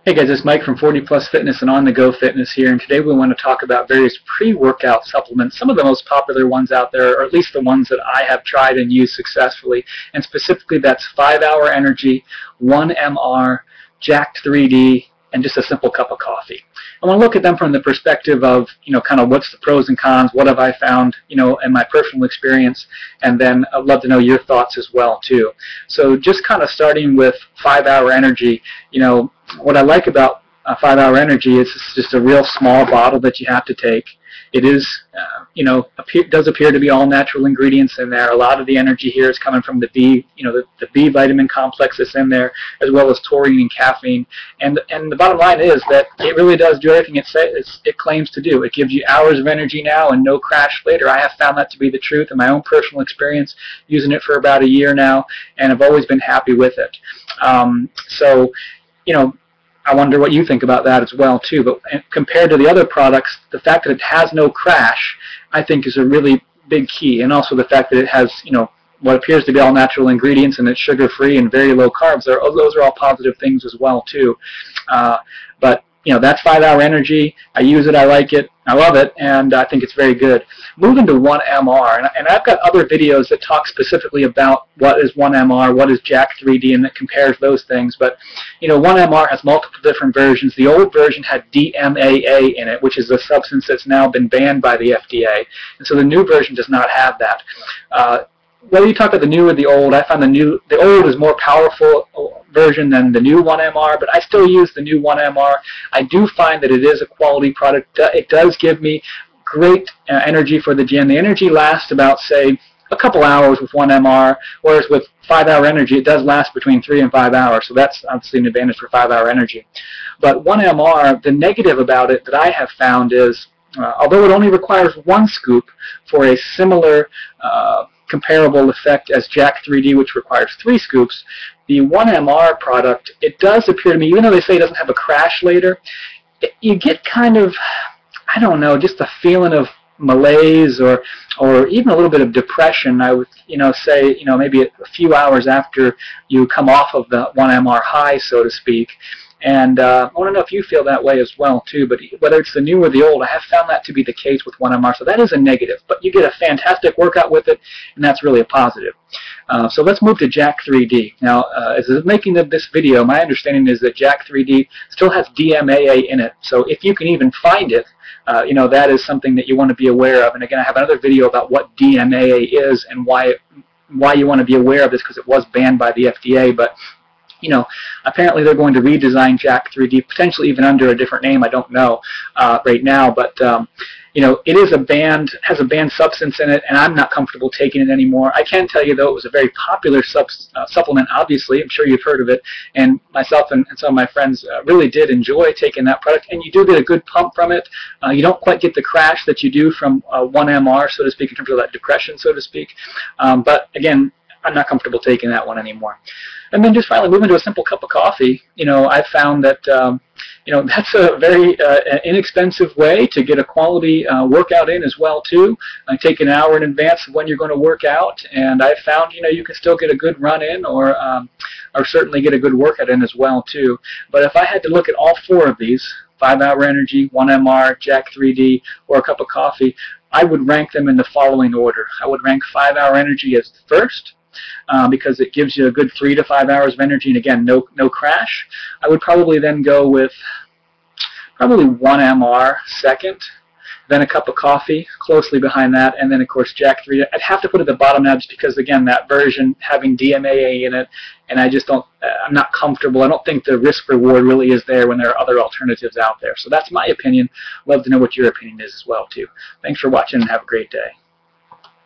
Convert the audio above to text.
Hey guys, it's Mike from 40 Plus Fitness and On The Go Fitness here, and today we want to talk about various pre-workout supplements, some of the most popular ones out there, or at least the ones that I have tried and used successfully, and specifically that's 5-Hour Energy, 1MR, Jacked 3D, and just a simple cup of coffee. I want to look at them from the perspective of, kind of what's the pros and cons, what have I found, in my personal experience, and then I'd love to know your thoughts as well, too. So just kind of starting with 5-Hour Energy, what I like about 5-Hour Energy is it's just a real small bottle that you have to take. It is, does appear to be all natural ingredients in there. A lot of the energy here is coming from the B, the B vitamin complex that's in there, as well as taurine and caffeine. And the bottom line is that it really does do everything it claims to do. It gives you hours of energy now and no crash later. I have found that to be the truth in my own personal experience, using it for about a year now, and I've always been happy with it. I wonder what you think about that as well, too. But compared to the other products, the fact that it has no crash, I think, is a really big key. And also the fact that it has, what appears to be all natural ingredients and it's sugar-free and very low carbs. Those are all positive things as well, too. But that's 5-Hour Energy. I use it. I like it. I love it, and I think it's very good. Moving to 1MR, and I've got other videos that talk specifically about what is 1MR, what is Jacked 3D, and that compares those things. But 1MR has multiple different versions. The old version had DMAA in it, which is a substance that's now been banned by the FDA, and so the new version does not have that. Whether you talk about the new or the old, I find the old is more powerful version than the new 1MR, but I still use the new 1MR. I do find that it is a quality product. It does give me great energy for the gym. The energy lasts about, say, a couple hours with 1MR, whereas with 5-Hour Energy, it does last between 3 and 5 hours, so that's obviously an advantage for 5-Hour Energy. But 1MR, the negative about it that I have found is, although it only requires 1 scoop for a similar comparable effect as Jacked 3D, which requires 3 scoops, the 1MR product, it does appear to me, even though they say it doesn't have a crash later, you get kind of, I don't know, just a feeling of malaise or even a little bit of depression. I would say maybe a few hours after you come off of the 1MR high, so to speak. And I want to know if you feel that way as well, too. But whether it's the new or the old, I have found that to be the case with 1MR. So that is a negative. But you get a fantastic workout with it, and that's really a positive. So let's move to Jacked 3D. Now, as of making this video, my understanding is that Jacked 3D still has DMAA in it. So if you can even find it, that is something that you want to be aware of. And again, I have another video about what DMAA is and why you want to be aware of this, because it was banned by the FDA. But apparently they're going to redesign Jacked 3D, potentially even under a different name. I don't know right now, but it is has a banned substance in it, and I'm not comfortable taking it anymore. I can tell you, though, it was a very popular supplement, obviously. I'm sure you've heard of it, and myself and some of my friends really did enjoy taking that product, and you do get a good pump from it. You don't quite get the crash that you do from 1MR, so to speak, in terms of that depression, so to speak. But again, I'm not comfortable taking that one anymore. And then just finally moving to a simple cup of coffee, I've found that, that's a very inexpensive way to get a quality workout in as well, too. I take an hour in advance of when you're going to work out, and I've found, you can still get a good run in or certainly get a good workout in as well, too. But if I had to look at all 4 of these, 5-Hour Energy, 1MR, Jacked 3D, or a cup of coffee, I would rank them in the following order. I would rank 5-Hour Energy as the first, because it gives you a good 3 to 5 hours of energy, and again, no crash. I would probably then go with probably 1MR second, then a cup of coffee closely behind that, and then of course Jacked 3D. I'd have to put it at the bottom now just because, again, that version having DMAA in it, and I just don't, I'm not comfortable. I don't think the risk reward really is there when there are other alternatives out there. So that's my opinion. Love to know what your opinion is as well, too. Thanks for watching and have a great day.